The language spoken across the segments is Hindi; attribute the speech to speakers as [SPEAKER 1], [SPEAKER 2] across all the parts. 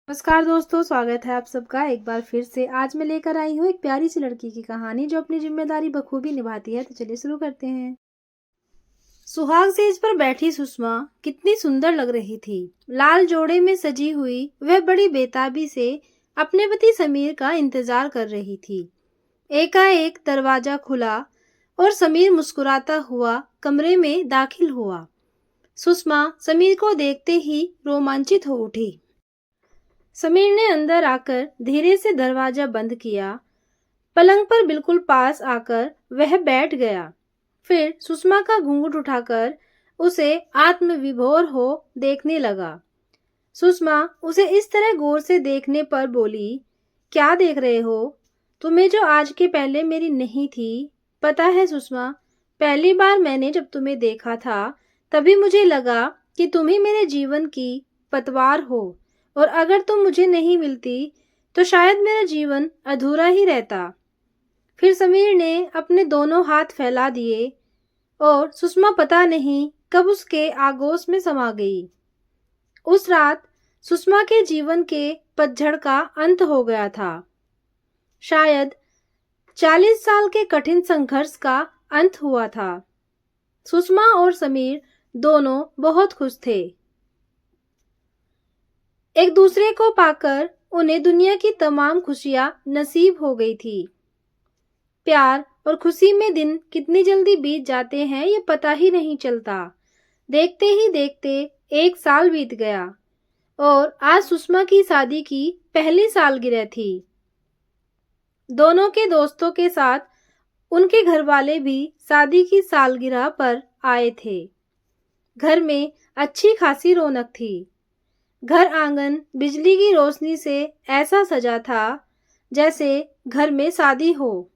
[SPEAKER 1] नमस्कार दोस्तों, स्वागत है आप सबका एक बार फिर से। आज मैं लेकर आई हूँ एक प्यारी सी लड़की की कहानी जो अपनी जिम्मेदारी बखूबी निभाती है। तो चलिए शुरू करते हैं। सुहाग सेज पर बैठी सुषमा कितनी सुंदर लग रही थी। लाल जोड़े में सजी हुई वह बड़ी बेताबी से अपने पति समीर का इंतजार कर रही थी। एकाएक दरवाजा खुला और समीर मुस्कुराता हुआ कमरे में दाखिल हुआ। सुषमा समीर को देखते ही रोमांचित हो उठी। समीर ने अंदर आकर धीरे से दरवाजा बंद किया। पलंग पर बिल्कुल पास आकर वह बैठ गया। फिर सुषमा का घूंघट उठाकर उसे आत्मविभोर हो देखने लगा। सुषमा उसे इस तरह गौर से देखने पर बोली, क्या देख रहे हो? तुम्हें जो आज के पहले मेरी नहीं थी। पता है सुषमा, पहली बार मैंने जब तुम्हें देखा था तभी मुझे लगा कि तुम ही मेरे जीवन की पतवार हो, और अगर तुम मुझे नहीं मिलती तो शायद मेरा जीवन अधूरा ही रहता। फिर समीर ने अपने दोनों हाथ फैला दिए और सुषमा पता नहीं कब उसके आगोश में समा गई। उस रात सुषमा के जीवन के पतझड़ का अंत हो गया था। शायद 40 साल के कठिन संघर्ष का अंत हुआ था। सुषमा और समीर दोनों बहुत खुश थे। एक दूसरे को पाकर उन्हें दुनिया की तमाम खुशियां नसीब हो गई थी। प्यार और खुशी में दिन कितनी जल्दी बीत जाते हैं ये पता ही नहीं चलता। देखते ही देखते 1 साल बीत गया और आज सुषमा की शादी की पहली सालगिरह थी। दोनों के दोस्तों के साथ उनके घर वाले भी शादी की सालगिरह पर आए थे। घर में अच्छी खासी रौनक थी। घर आंगन बिजली की रोशनी से ऐसा सजा था जैसे घर में शादी हो।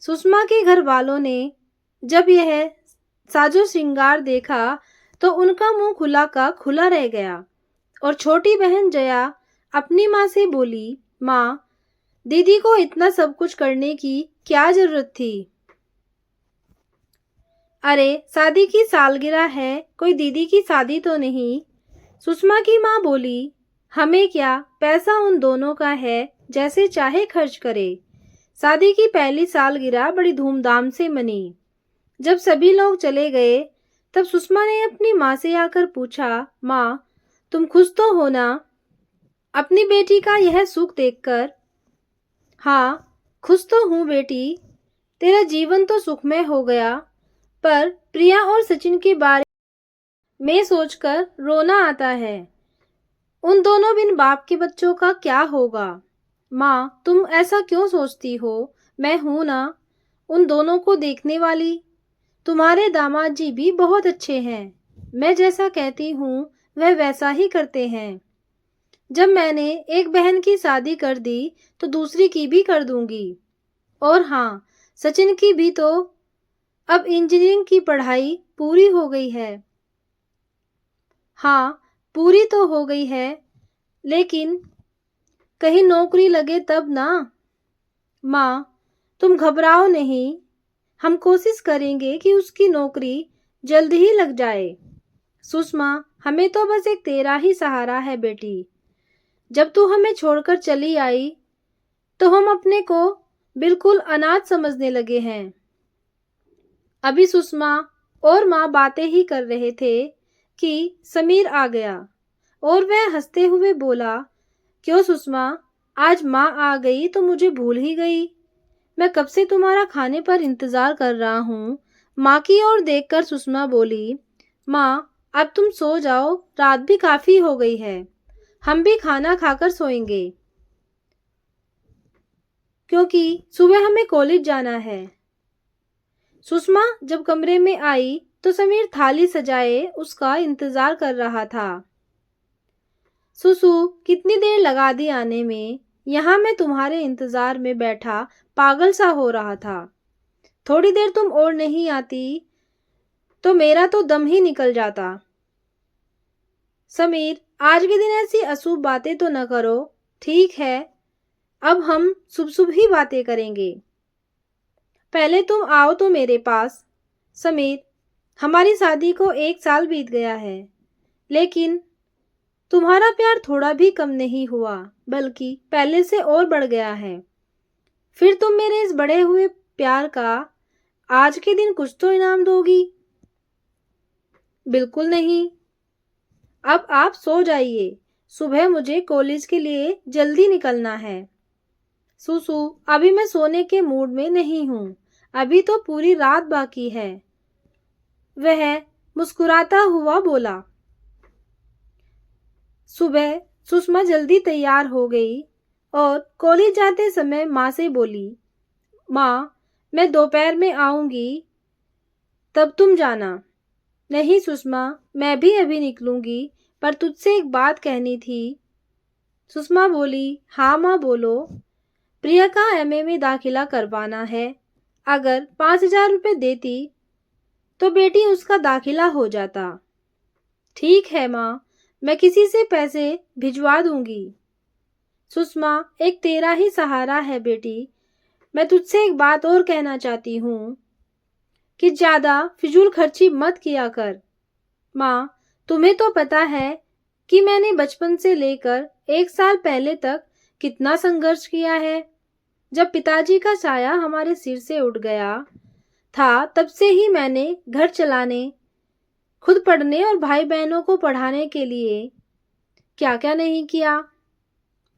[SPEAKER 1] सुषमा के घर वालों ने जब यह साजो श्रृंगार देखा तो उनका मुंह खुला का खुला रह गया और छोटी बहन जया अपनी माँ से बोली, माँ, दीदी को इतना सब कुछ करने की क्या जरूरत थी? अरे शादी की सालगिरह है, कोई दीदी की शादी तो नहीं। सुषमा की माँ बोली, हमें क्या, पैसा उन दोनों का है, जैसे चाहे खर्च करे। शादी की पहली सालगिरह बड़ी धूमधाम से मनी। जब सभी लोग चले गए तब सुषमा ने अपनी माँ से आकर पूछा, माँ, तुम खुश तो हो ना अपनी बेटी का यह सुख देखकर? हाँ, खुश तो हूँ बेटी, तेरा जीवन तो सुखमय हो गया, पर प्रिया और सचिन के बारे में सोचकर रोना आता है। उन दोनों बिन बाप के बच्चों का क्या होगा? माँ, तुम ऐसा क्यों सोचती हो? मैं हूं ना उन दोनों को देखने वाली। तुम्हारे दामाद जी भी बहुत अच्छे हैं। मैं जैसा कहती हूँ वह वैसा ही करते हैं। जब मैंने एक बहन की शादी कर दी तो दूसरी की भी कर दूंगी। और हाँ, सचिन की भी तो अब इंजीनियरिंग की पढ़ाई पूरी हो गई है। हाँ, पूरी तो हो गई है, लेकिन कहीं नौकरी लगे तब ना। माँ, तुम घबराओ नहीं, हम कोशिश करेंगे कि उसकी नौकरी जल्द ही लग जाए। सुषमा, हमें तो बस एक तेरा ही सहारा है बेटी। जब तू हमें छोड़कर चली आई तो हम अपने को बिल्कुल अनाथ समझने लगे हैं। अभी सुषमा और माँ बातें ही कर रहे थे कि समीर आ गया और वह हंसते हुए बोला, क्यों सुषमा, आज माँ आ गई तो मुझे भूल ही गई। मैं कब से तुम्हारा खाने पर इंतजार कर रहा हूँ। माँ की ओर देखकर सुषमा बोली, माँ, अब तुम सो जाओ, रात भी काफी हो गई है। हम भी खाना खाकर सोएंगे क्योंकि सुबह हमें कॉलेज जाना है। सुषमा जब कमरे में आई तो समीर थाली सजाए उसका इंतजार कर रहा था। सुसु, कितनी देर लगा दी आने में? यहाँ मैं तुम्हारे इंतजार में बैठा पागल सा हो रहा था। थोड़ी देर तुम और नहीं आती तो मेरा तो दम ही निकल जाता। समीर, आज के दिन ऐसी अशुभ बातें तो न करो। ठीक है, अब हम शुभ शुभ ही बातें करेंगे। पहले तुम आओ तो मेरे पास। समीर, हमारी शादी को 1 साल बीत गया है, लेकिन तुम्हारा प्यार थोड़ा भी कम नहीं हुआ, बल्कि पहले से और बढ़ गया है। फिर तुम मेरे इस बढ़े हुए प्यार का आज के दिन कुछ तो इनाम दोगी। बिल्कुल नहीं। अब आप सो जाइए, सुबह मुझे कॉलेज के लिए जल्दी निकलना है। सुसु, अभी मैं सोने के मूड में नहीं हूँ, अभी तो पूरी रात बाकी है। वह मुस्कुराता हुआ बोला। सुबह सुषमा जल्दी तैयार हो गई और कॉलेज जाते समय माँ से बोली, माँ, मैं दोपहर में आऊंगी, तब तुम जाना। नहीं सुषमा, मैं भी अभी निकलूंगी, पर तुझसे एक बात कहनी थी। सुषमा बोली, हाँ माँ बोलो। प्रिया का एमए में दाखिला करवाना है। अगर 5,000 रुपये देती तो बेटी उसका दाखिला हो जाता। ठीक है माँ, मैं किसी से पैसे भिजवा दूंगी। सुषमा, एक तेरा ही सहारा है बेटी। मैं तुझसे एक बात और कहना चाहती हूँ कि ज्यादा फिजूल खर्ची मत किया कर। माँ, तुम्हें तो पता है कि मैंने बचपन से लेकर 1 साल पहले तक कितना संघर्ष किया है। जब पिताजी का साया हमारे सिर से उठ गया था, तब से ही मैंने घर चलाने, खुद पढ़ने और भाई बहनों को पढ़ाने के लिए क्या क्या नहीं किया।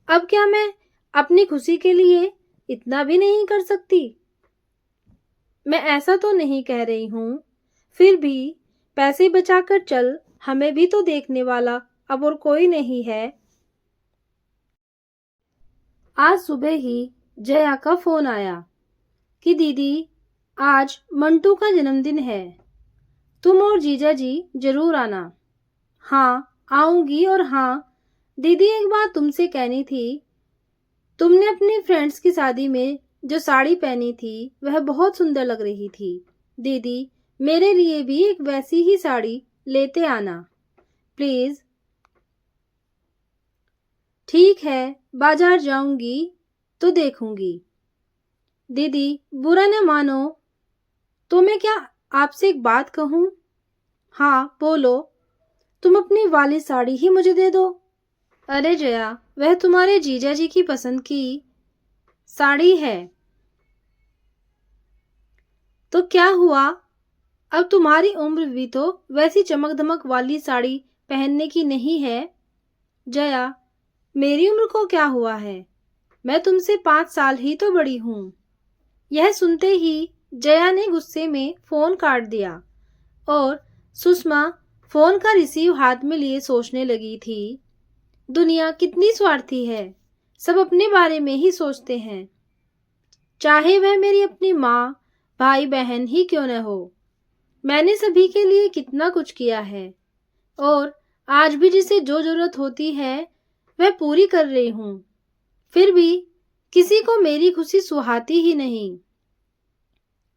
[SPEAKER 1] अब क्या मैं अपनी खुशी के लिए इतना भी नहीं कर सकती? मैं ऐसा तो नहीं कह रही हूँ, फिर भी पैसे बचाकर चल, हमें भी तो देखने वाला अब और कोई नहीं है। आज सुबह ही जया का फोन आया कि दीदी, आज मंटू का जन्मदिन है, तुम और जीजा जी जरूर आना। हाँ आऊंगी। और हाँ दीदी, एक बात तुमसे कहनी थी। तुमने अपनी फ्रेंड्स की शादी में जो साड़ी पहनी थी वह बहुत सुंदर लग रही थी। दीदी, मेरे लिए भी एक वैसी ही साड़ी लेते आना प्लीज। ठीक है, बाजार जाऊंगी तो देखूंगी। दीदी, बुरा न मानो तो मैं क्या आपसे एक बात कहूँ? हाँ बोलो। तुम अपनी वाली साड़ी ही मुझे दे दो। अरे जया, वह तुम्हारे जीजा जी की पसंद की साड़ी है तो क्या हुआ? अब तुम्हारी उम्र भी तो वैसी चमक धमक वाली साड़ी पहनने की नहीं है। जया, मेरी उम्र को क्या हुआ है? मैं तुमसे 5 साल ही तो बड़ी हूँ। यह सुनते ही जया ने गुस्से में फोन काट दिया और सुषमा फोन का रिसीव हाथ में लिए सोचने लगी थी, दुनिया कितनी स्वार्थी है, सब अपने बारे में ही सोचते हैं, चाहे वह मेरी अपनी माँ भाई बहन ही क्यों न हो। मैंने सभी के लिए कितना कुछ किया है और आज भी जिसे जो जरूरत होती है वह पूरी कर रही हूँ, फिर भी किसी को मेरी खुशी सुहाती ही नहीं।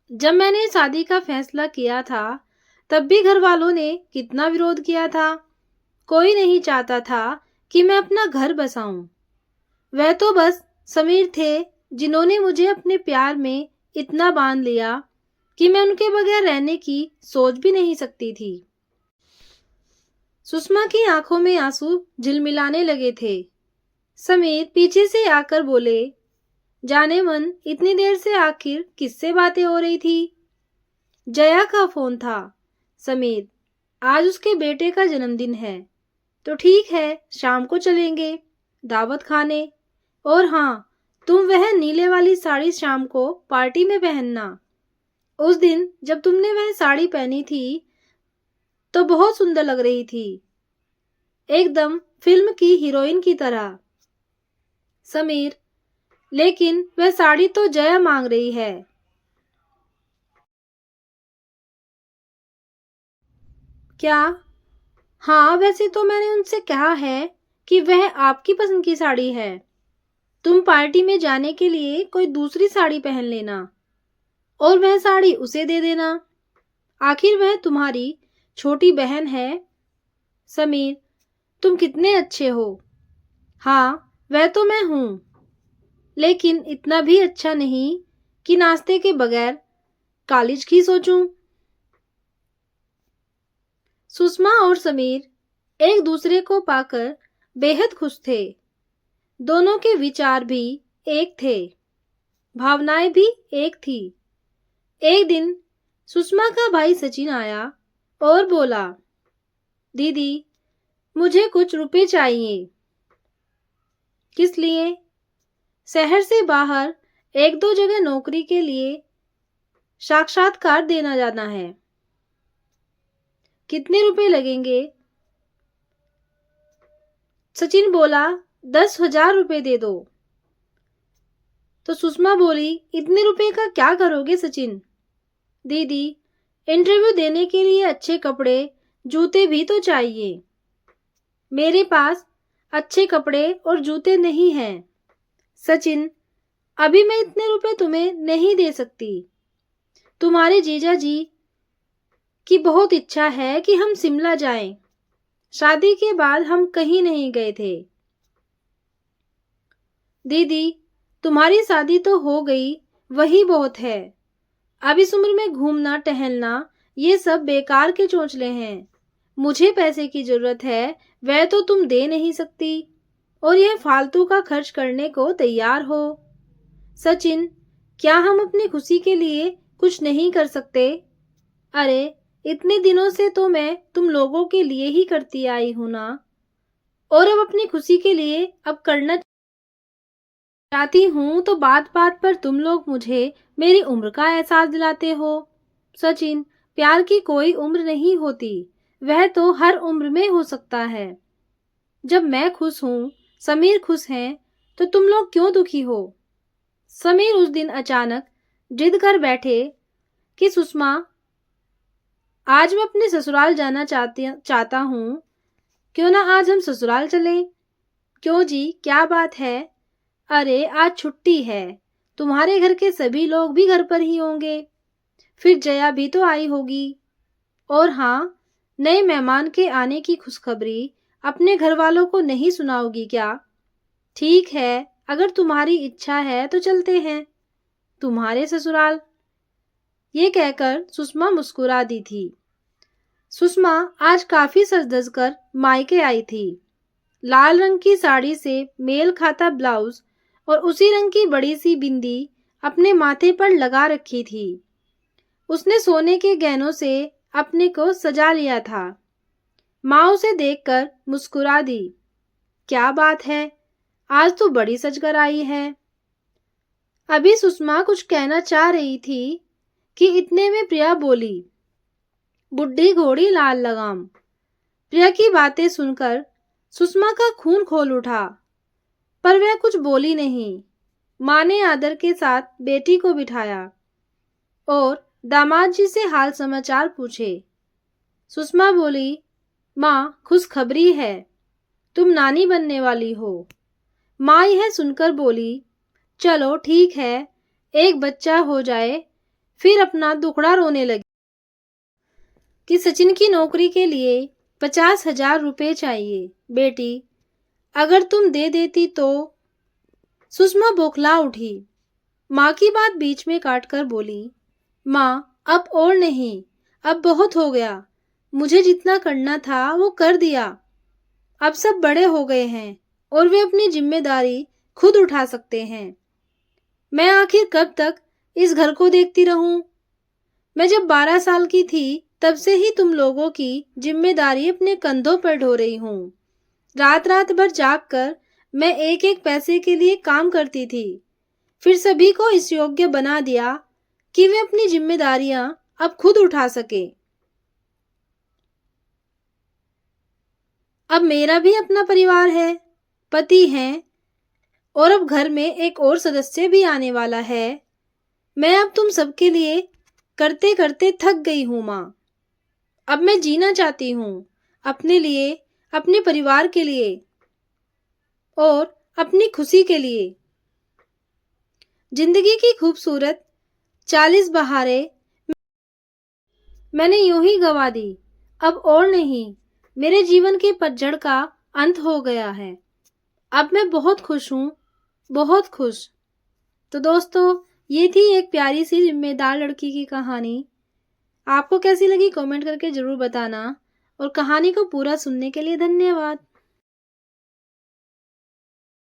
[SPEAKER 1] जब मैंने शादी का फैसला किया था तब भी घर वालों ने कितना विरोध किया था। कोई नहीं चाहता था कि मैं अपना घर बसाऊं। वह तो बस समीर थे जिन्होंने मुझे अपने प्यार में इतना बांध लिया कि मैं उनके बगैर रहने की सोच भी नहीं सकती थी। सुषमा की आंखों में आंसू झिलमिलाने लगे थे। समीर पीछे से आकर बोले, जाने मन, इतनी देर से आखिर किससे बातें हो रही थी? जया का फोन था। समीर, आज उसके बेटे का जन्मदिन है तो ठीक है, शाम को चलेंगे दावत खाने। और हाँ, तुम वह नीले वाली साड़ी शाम को पार्टी में पहनना। उस दिन जब तुमने वह साड़ी पहनी थी तो बहुत सुंदर लग रही थी, एकदम फिल्म की हीरोइन की तरह। समीर, लेकिन वह साड़ी तो जया मांग रही है। क्या? हाँ, वैसे तो मैंने उनसे कहा है कि वह आपकी पसंद की साड़ी है। तुम पार्टी में जाने के लिए कोई दूसरी साड़ी पहन लेना और वह साड़ी उसे दे देना। आखिर वह तुम्हारी छोटी बहन है। समीर, तुम कितने अच्छे हो। हाँ, वह तो मैं हूँ, लेकिन इतना भी अच्छा नहीं कि नाश्ते के बगैर कॉलेज की सोचूं। सुषमा और समीर एक दूसरे को पाकर बेहद खुश थे। दोनों के विचार भी एक थे, भावनाएं भी एक थी। एक दिन सुषमा का भाई सचिन आया और बोला, दीदी मुझे कुछ रुपए चाहिए। किस लिए? शहर से बाहर एक दो जगह नौकरी के लिए साक्षात्कार देना जाना है। कितने रुपए लगेंगे? सचिन बोला, 10,000 रुपए दे दो। तो सुषमा बोली, इतने रुपए का क्या करोगे सचिन? दीदी इंटरव्यू देने के लिए अच्छे कपड़े जूते भी तो चाहिए। मेरे पास अच्छे कपड़े और जूते नहीं हैं। सचिन, अभी मैं इतने रुपए तुम्हें नहीं दे सकती। तुम्हारे जीजा जी की बहुत इच्छा है कि हम शिमला जाएं। शादी के बाद हम कहीं नहीं गए थे। दीदी तुम्हारी शादी तो हो गई, वही बहुत है। अब इस उम्र में घूमना टहलना ये सब बेकार के चोंचले हैं। मुझे पैसे की जरूरत है, वह तो तुम दे नहीं सकती और यह फालतू का खर्च करने को तैयार हो। सचिन, क्या हम अपनी खुशी के लिए कुछ नहीं कर सकते? अरे इतने दिनों से तो मैं तुम लोगों के लिए ही करती आई हूं ना, और अब अपनी खुशी के लिए अब करना चाहती हूँ तो बात बात पर तुम लोग मुझे मेरी उम्र का एहसास दिलाते हो। सचिन, प्यार की कोई उम्र नहीं होती, वह तो हर उम्र में हो सकता है। जब मैं खुश हूँ, समीर खुश है, तो तुम लोग क्यों दुखी हो? समीर उस दिन अचानक जिद कर बैठे कि सुषमा, आज मैं अपने ससुराल जाना चाहता हूँ, क्यों ना आज हम ससुराल चलें? क्यों जी, क्या बात है? अरे आज छुट्टी है, तुम्हारे घर के सभी लोग भी घर पर ही होंगे, फिर जया भी तो आई होगी। और हाँ, नए मेहमान के आने की खुशखबरी अपने घर वालों को नहीं सुनाओगी क्या? ठीक है, अगर तुम्हारी इच्छा है तो चलते हैं तुम्हारे ससुराल। ये कहकर सुषमा मुस्कुरा दी थी। सुषमा आज काफी सज धज कर मायके आई थी। लाल रंग की साड़ी से मेल खाता ब्लाउज और उसी रंग की बड़ी सी बिंदी अपने माथे पर लगा रखी थी। उसने सोने के गहनों से अपने को सजा लिया था। माँ उसे देखकर मुस्कुरा दी। क्या बात है, आज तो बड़ी सजकर आई है। अभी सुषमा कुछ कहना चाह रही थी कि इतने में प्रिया बोली, बुढ़ी घोड़ी लाल लगाम। प्रिया की बातें सुनकर सुषमा का खून खोल उठा, पर वह कुछ बोली नहीं। माँ ने आदर के साथ बेटी को बिठाया और दामाद जी से हाल समाचार पूछे। सुषमा बोली, माँ खुशखबरी है, तुम नानी बनने वाली हो। माँ यह सुनकर बोली, चलो ठीक है, एक बच्चा हो जाए। फिर अपना दुखड़ा रोने लगी कि सचिन की नौकरी के लिए 50,000 रुपए चाहिए। बेटी अगर तुम दे देती तो। सुषमा बौखला उठी। माँ की बात बीच में काटकर बोली, माँ अब और नहीं, अब बहुत हो गया। मुझे जितना करना था वो कर दिया। अब सब बड़े हो गए हैं और वे अपनी जिम्मेदारी खुद उठा सकते हैं। मैं आखिर कब तक इस घर को देखती रहूं? मैं जब 12 साल की थी तब से ही तुम लोगों की जिम्मेदारी अपने कंधों पर ढो रही हूँ। रात रात भर जाग कर मैं एक एक पैसे के लिए काम करती थी, फिर सभी को इस योग्य बना दिया कि वे अपनी जिम्मेदारियां अब खुद उठा सके। अब मेरा भी अपना परिवार है, पति हैं और अब घर में एक और सदस्य भी आने वाला है। मैं अब तुम सबके लिए करते करते थक गई हूँ माँ। अब मैं जीना चाहती हूँ, अपने लिए, अपने परिवार के लिए और अपनी खुशी के लिए। जिंदगी की खूबसूरत 40 बहारें मैंने यूं ही गवा दी। अब और नहीं, मेरे जीवन के पतझड़ का अंत हो गया है। अब मैं बहुत खुश हूँ, बहुत खुश। तो दोस्तों, ये थी एक प्यारी सी जिम्मेदार लड़की की कहानी। आपको कैसी लगी कमेंट करके ज़रूर बताना और कहानी को पूरा सुनने के लिए धन्यवाद।